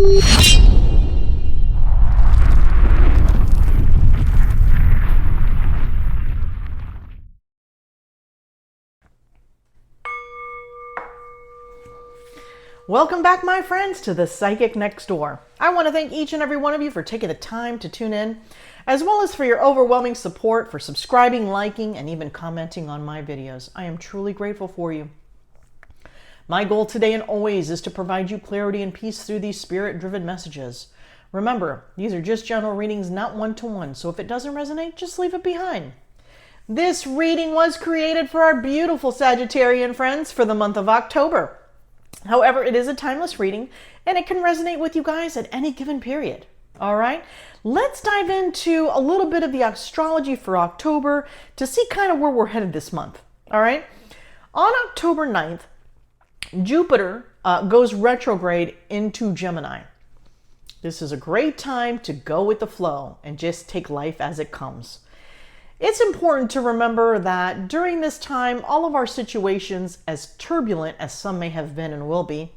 Welcome back, my friends, to the Psychic Next Door. I want to thank each and every one of you for taking the time to tune in, as well as for your overwhelming support, for subscribing, liking, and even commenting on my videos. I am truly grateful for you. My goal today and always is to provide you clarity and peace through these spirit-driven messages. Remember, these are just general readings, not one-to-one, so if it doesn't resonate, just leave it behind. This reading was created for our beautiful Sagittarian friends for the month of October. However, it is a timeless reading, and it can resonate with you guys at any given period. All right, let's dive into a little bit of the astrology for October to see kind of where we're headed this month. All right, on October 9th, Jupiter goes retrograde into Gemini. This is a great time to go with the flow and just take life as it comes. It's important to remember that during this time, all of our situations, as turbulent as some may have been and will be,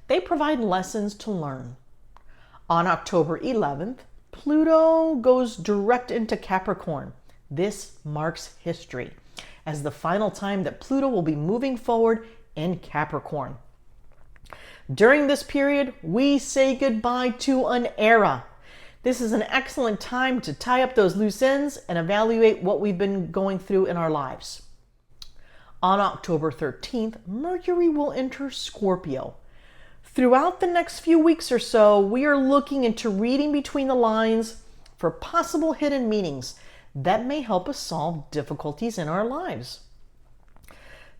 they provide lessons to learn. On October 11th, Pluto goes direct into Capricorn. This marks history as the final time that Pluto will be moving forward in Capricorn. During this period, we say goodbye to an era. This is an excellent time to tie up those loose ends and evaluate what we've been going through in our lives. On October 13th, Mercury will enter Scorpio. Throughout the next few weeks or so, we are looking into reading between the lines for possible hidden meanings that may help us solve difficulties in our lives.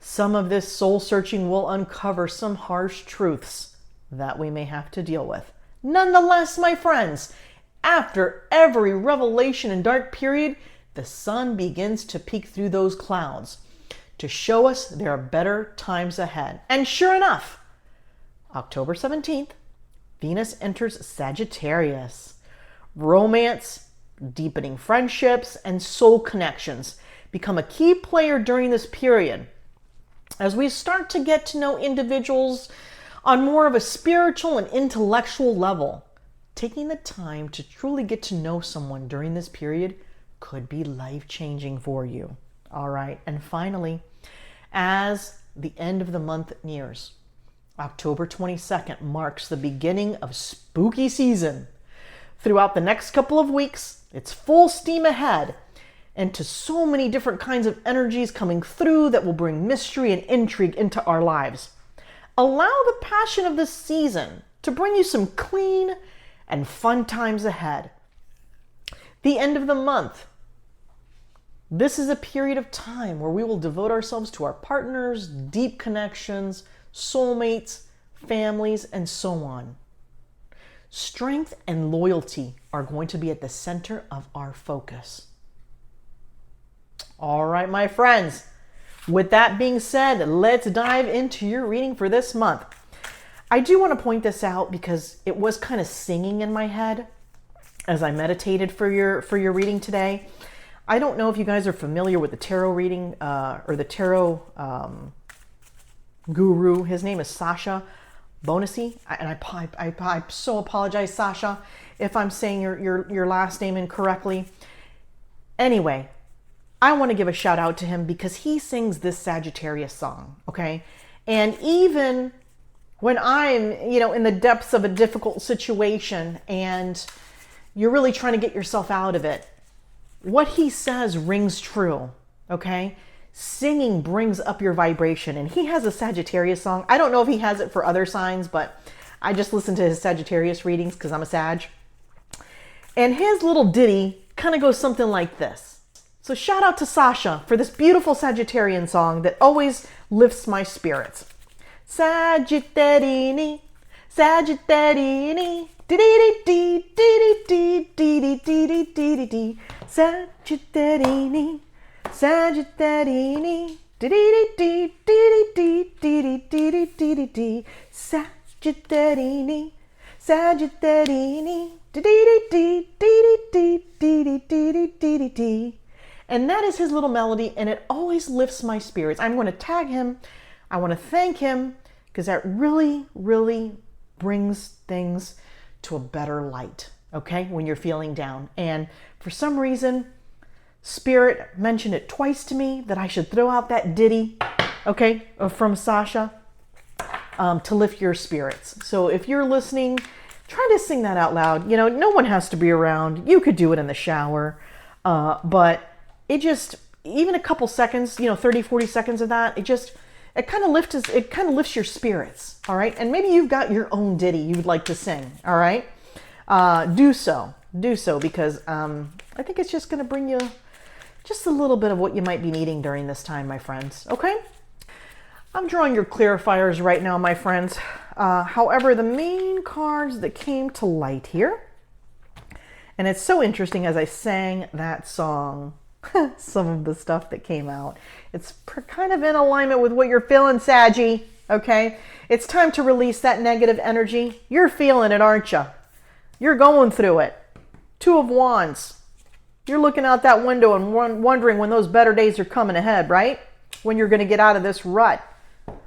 Some of this soul searching will uncover some harsh truths that we may have to deal with. Nonetheless, my friends, after every revelation and dark period, the sun begins to peek through those clouds to show us there are better times ahead. And sure enough, October 17th, Venus enters Sagittarius. Romance, deepening friendships, and soul connections become a key player during this period as we start to get to know individuals on more of a spiritual and intellectual level. Taking the time to truly get to know someone during this period could be life-changing for you. All right, and finally, as the end of the month nears, October 22nd marks the beginning of spooky season. Throughout the next couple of weeks, it's full steam ahead into so many different kinds of energies coming through that will bring mystery and intrigue into our lives. Allow the passion of this season to bring you some clean and fun times ahead. The end of the month. This is a period of time where we will devote ourselves to our partners, deep connections, soulmates, families, and so on. Strength and loyalty are going to be at the center of our focus. All right, my friends. With that being said, let's dive into your reading for this month. I do want to point this out because it was kind of singing in my head as I meditated for your reading today. I don't know if you guys are familiar with the tarot reading or the tarot guru. His name is Sasha Bonasi, and I so apologize, Sasha, if I'm saying your last name incorrectly. Anyway, I want to give a shout out to him because he sings this Sagittarius song, okay? And even when I'm, in the depths of a difficult situation and you're really trying to get yourself out of it, what he says rings true, okay? Singing brings up your vibration, and he has a Sagittarius song. I don't know if he has it for other signs, but I just listen to his Sagittarius readings because I'm a Sag. And his little ditty kind of goes something like this. So shout out to Sasha for this beautiful Sagittarian song that always lifts my spirits. Sagittarini, Sagittarini, dee-dee-dee-dee-dee-dee-dee-dee-dee-dee-dee. Sagittarini, Sagittarini, dee-dee-dee-dee-dee-dee-dee-dee-dee-dee. Sagittarini, Sagittarini, dee-dee-dee-dee-dee-dee-dee-dee-dee-dee. And that is his little melody, and it always lifts my spirits. I'm going to tag him. I want to thank him because that really, really brings things to a better light, okay, when you're feeling down. And for some reason, Spirit mentioned it twice to me that I should throw out that ditty, okay, from Sasha, to lift your spirits. So if you're listening, try to sing that out loud. You know, no one has to be around. You could do it in the shower. But it just, even a couple seconds, 30, 40 seconds of that, it kind of lifts your spirits. All right. And maybe you've got your own ditty you'd like to sing. All right. Do so because, I think it's just going to bring you just a little bit of what you might be needing during this time, my friends. Okay. I'm drawing your clarifiers right now, my friends. However, the main cards that came to light here, and it's so interesting as I sang that song, some of the stuff that came out, it's kind of in alignment with what you're feeling, Saggy, okay? It's time to release that negative energy. You're feeling it, aren't you? You're going through it. Two of Wands. You're looking out that window and wondering when those better days are coming ahead, right? When you're going to get out of this rut.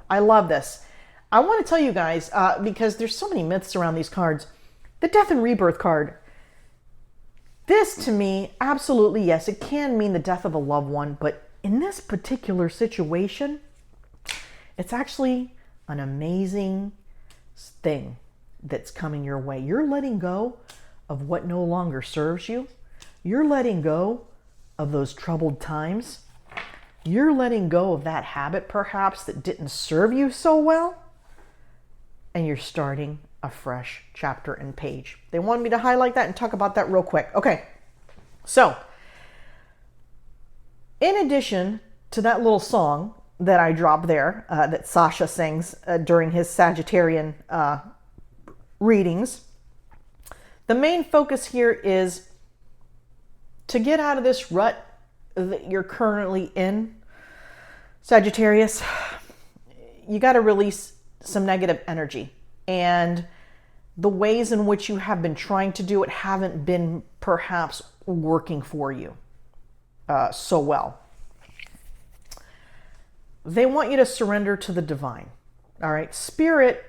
I love this. I want to tell you guys, because there's so many myths around these cards, the Death and Rebirth card. This, to me, absolutely, yes, it can mean the death of a loved one, but in this particular situation, it's actually an amazing thing that's coming your way. You're letting go of what no longer serves you. You're letting go of those troubled times. You're letting go of that habit, perhaps, that didn't serve you so well, and you're starting a fresh chapter and page. They wanted me to highlight that and talk about that real quick. Okay, so in addition to that little song that I dropped there, that Sasha sings during his Sagittarian readings, the main focus here is to get out of this rut that you're currently in, Sagittarius. You got to release some negative energy, and the ways in which you have been trying to do it haven't been perhaps working for you so well. They want you to surrender to the divine. All right. Spirit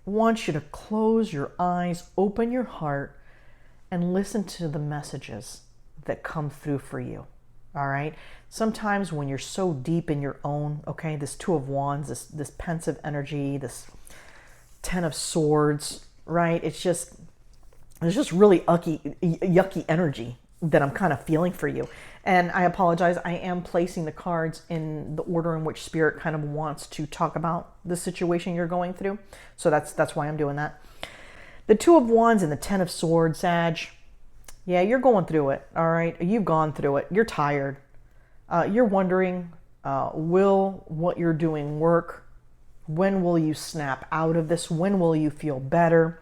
wants you to close your eyes, open your heart, and listen to the messages that come through for you. All right. Sometimes when you're so deep in your own, okay, this Two of Wands, this pensive energy, this Ten of Swords, right? It's just really yucky energy that I'm kind of feeling for you. And I apologize. I am placing the cards in the order in which Spirit kind of wants to talk about the situation you're going through. So that's why I'm doing that. The Two of Wands and the Ten of Swords, Sag. Yeah, you're going through it. All right. You've gone through it. You're tired. You're wondering, will what you're doing work? When will you snap out of this? When will you feel better?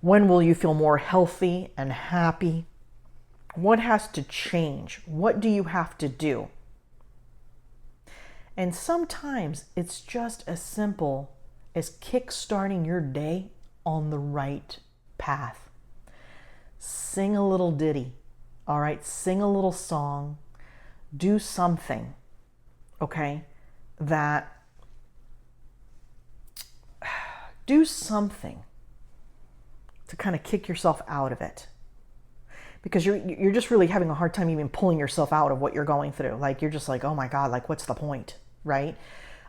When will you feel more healthy and happy? What has to change? What do you have to do? And sometimes it's just as simple as kickstarting your day on the right path. Sing a little ditty, all right? Sing a little song. Do something, okay? Do something to kind of kick yourself out of it, because you're just really having a hard time even pulling yourself out of what you're going through. Like, you're just like, oh my God, like, what's the point, right?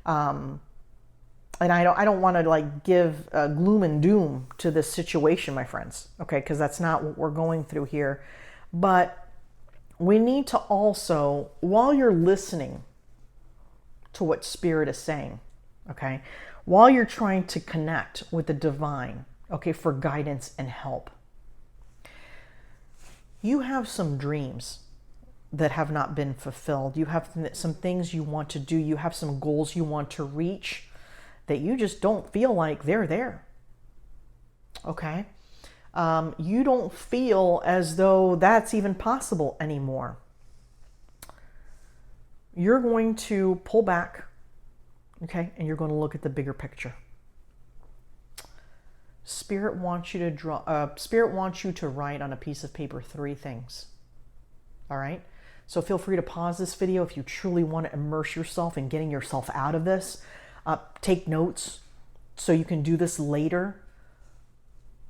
And I don't want to like give gloom and doom to this situation, my friends, okay? Because that's not what we're going through here. But we need to also, while you're listening to what Spirit is saying, okay, while you're trying to connect with the divine, okay, for guidance and help, you have some dreams that have not been fulfilled. You have some things you want to do. You have some goals you want to reach that you just don't feel like they're there, okay? You don't feel as though that's even possible anymore. You're going to pull back, okay? And you're going to look at the bigger picture. Spirit wants you to Spirit wants you to write on a piece of paper 3 things. All right? So feel free to pause this video if you truly want to immerse yourself in getting yourself out of this. Take notes so you can do this later,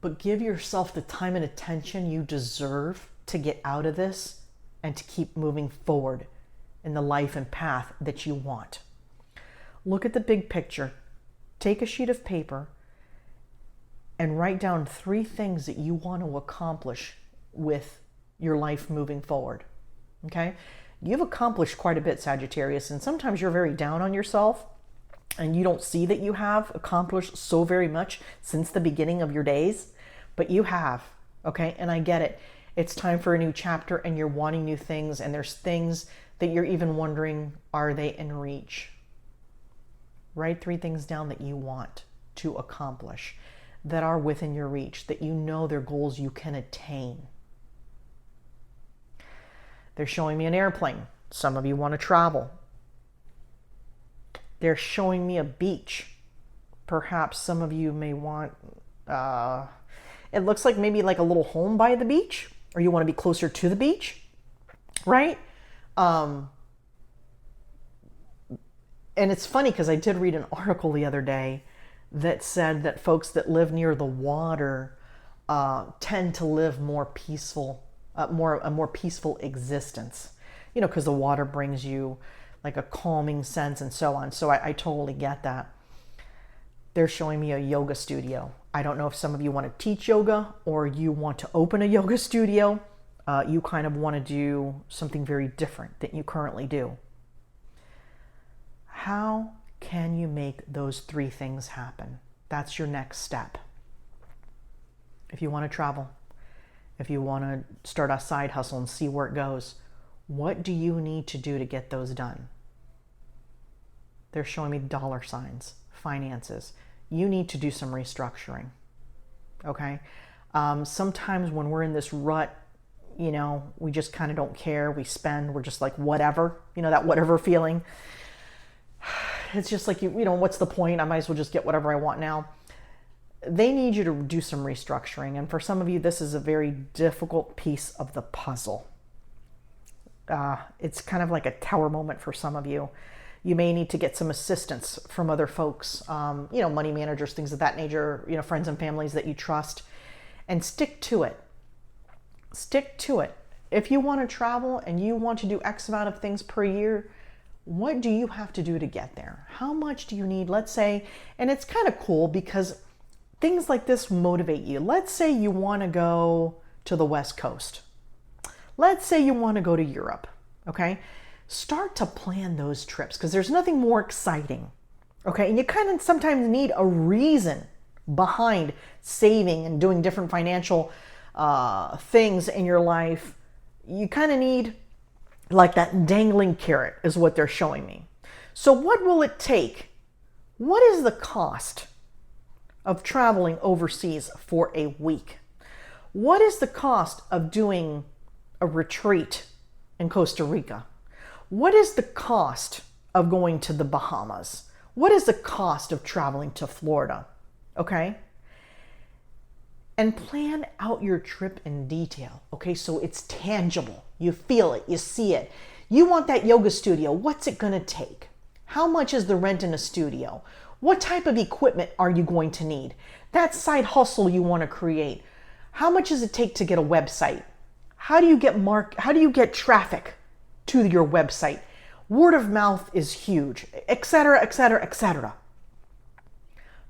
but give yourself the time and attention you deserve to get out of this and to keep moving forward in the life and path that you want. Look at the big picture. Take a sheet of paper and write down 3 things that you want to accomplish with your life moving forward. Okay? You've accomplished quite a bit, Sagittarius, and sometimes you're very down on yourself and you don't see that you have accomplished so very much since the beginning of your days, but you have, okay? And I get it. It's time for a new chapter and you're wanting new things, and there's things that you're even wondering, are they in reach? Write 3 things down that you want to accomplish, that are within your reach, that you know they're goals you can attain. They're showing me an airplane. Some of you want to travel. They're showing me a beach. Perhaps some of you may want, it looks like maybe like a little home by the beach, or you want to be closer to the beach, right? And it's funny because I did read an article the other day that said that folks that live near the water tend to live more peaceful, a more peaceful existence, you know, because the water brings you like a calming sense and so on. So I totally get that. They're showing me a yoga studio. I don't know if some of you want to teach yoga or you want to open a yoga studio. You kind of want to do something very different than you currently do. How can you make those 3 things happen? That's your next step. If you want to travel, if you want to start a side hustle and see where it goes, what do you need to do to get those done? They're showing me dollar signs, finances. You need to do some restructuring, okay? Sometimes when we're in this rut, you know, we just kind of don't care. We spend, we're just like, whatever, you know, that whatever feeling. It's just like, you know, what's the point? I might as well just get whatever I want now. They need you to do some restructuring. And for some of you, this is a very difficult piece of the puzzle. It's kind of like a tower moment for some of you. You may need to get some assistance from other folks, you know, money managers, things of that nature, you know, friends and families that you trust, and stick to it. Stick to it. If you want to travel and you want to do X amount of things per year, what do you have to do to get there? How much do you need? Let's say, and it's kind of cool because things like this motivate you. Let's say you want to go to the West Coast. Let's say you want to go to Europe, okay? Start to plan those trips because there's nothing more exciting, okay? And you kind of sometimes need a reason behind saving and doing different financial things in your life. You kind of need like that dangling carrot is what they're showing me. So what will it take? What is the cost of traveling overseas for a week? What is the cost of doing a retreat in Costa Rica? What is the cost of going to the Bahamas? What is the cost of traveling to Florida? Okay? And plan out your trip in detail. Okay, so it's tangible. You feel it, you see it. You want that yoga studio. What's it going to take? How much is the rent in a studio? What type of equipment are you going to need? That side hustle you want to create. How much does it take to get a website? How do you get traffic to your website? Word of mouth is huge, etc., etc., etc.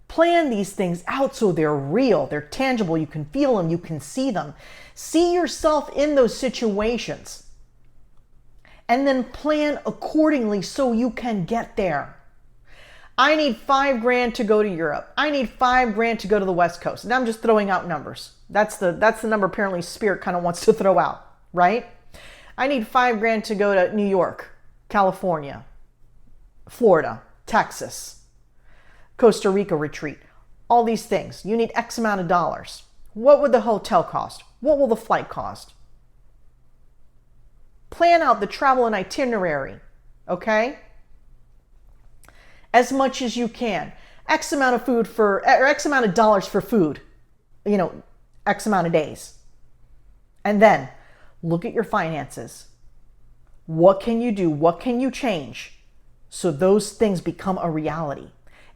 Plan these things out so they're real, they're tangible, you can feel them, you can see them. See yourself in those situations. And then plan accordingly so you can get there. I need $5,000 to go to Europe. I need $5,000 to go to the West Coast. And I'm just throwing out numbers. That's the number apparently Spirit kind of wants to throw out, right? I need $5,000 to go to New York, California, Florida, Texas, Costa Rica retreat, all these things. You need X amount of dollars. What would the hotel cost? What will the flight cost? Plan out the travel and itinerary, okay? As much as you can. X amount of food or X amount of dollars for food, you know, X amount of days. And then look at your finances. What can you do? What can you change so those things become a reality?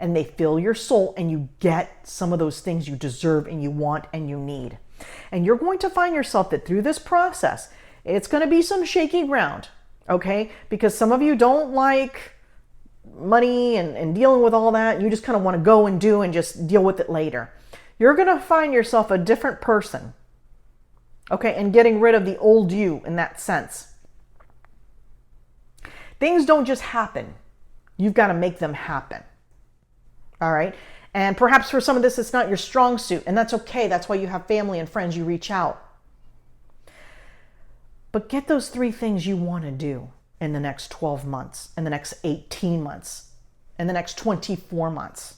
and they fill your soul, and you get some of those things you deserve and you want and you need. And you're going to find yourself that through this process, it's going to be some shaky ground, okay? Because some of you don't like money and dealing with all that. You just kind of want to go and do and just deal with it later. You're going to find yourself a different person, okay? And getting rid of the old you in that sense. Things don't just happen. You've got to make them happen. All right? And perhaps for some of this, it's not your strong suit, and that's okay. That's why you have family and friends. You reach out. But get those 3 things you want to do in the next 12 months, in the next 18 months, in the next 24 months.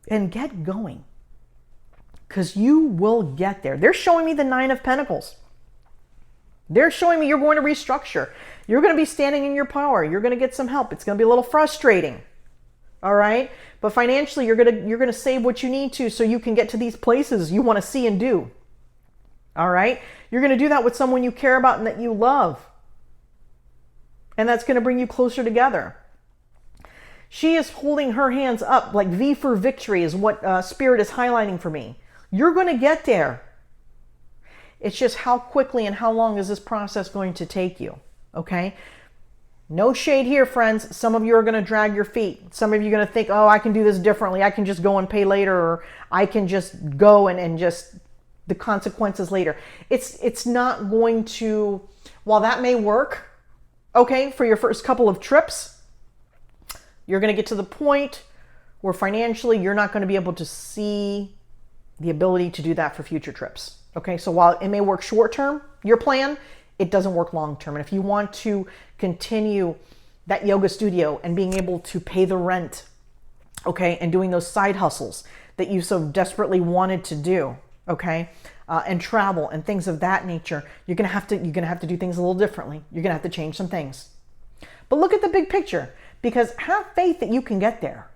And get going. Because you will get there. They're showing me the 9 of Pentacles. They're showing me you're going to restructure. You're going to be standing in your power. You're going to get some help. It's going to be a little frustrating. All right? But financially, you're going to save what you need to so you can get to these places you want to see and do. All right? You're going to do that with someone you care about and that you love. And that's going to bring you closer together. She is holding her hands up like V for victory is what Spirit is highlighting for me. You're going to get there. It's just how quickly and how long is this process going to take you, okay? No shade here, friends. Some of you are going to drag your feet. Some of you are going to think, oh, I can do this differently. I can just go and pay later, or I can just go and just the consequences later. It's not going to, while that may work, okay, for your first couple of trips, you're going to get to the point where financially you're not going to be able to see the ability to do that for future trips. Okay, so while it may work short term, your plan, it doesn't work long term. And if you want to continue that yoga studio and being able to pay the rent, okay, and doing those side hustles that you so desperately wanted to do, okay, and travel and things of that nature, you're gonna have to do things a little differently. You're gonna have to change some things. But look at the big picture, because have faith that you can get there.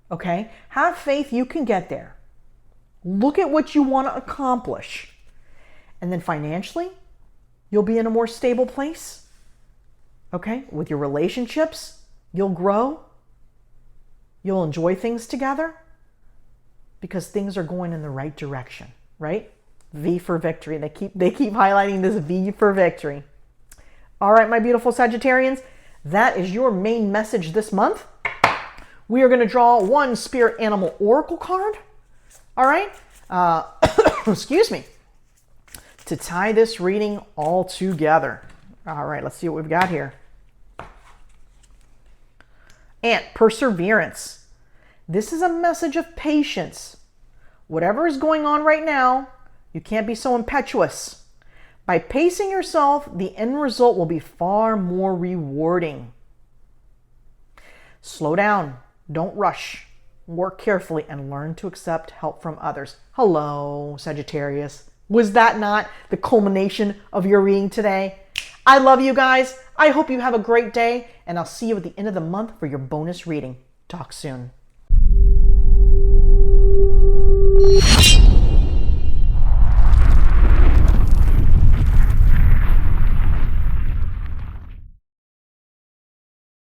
Okay, have faith you can get there. Look at what you want to accomplish. And then financially, you'll be in a more stable place. Okay? With your relationships, you'll grow. You'll enjoy things together because things are going in the right direction, right? V for victory. They keep highlighting this V for victory. All right, my beautiful Sagittarians, that is your main message this month. We are going to draw one Spirit Animal Oracle card. All right, excuse me, to tie this reading all together. All right, let's see what we've got here. And perseverance. This is a message of patience. Whatever is going on right now, you can't be so impetuous. By pacing yourself, the end result will be far more rewarding. Slow down. Don't rush. Work carefully and learn to accept help from others. Hello, Sagittarius. Was that not the culmination of your reading today? I love you guys. I hope you have a great day, and I'll see you at the end of the month for your bonus reading. Talk soon.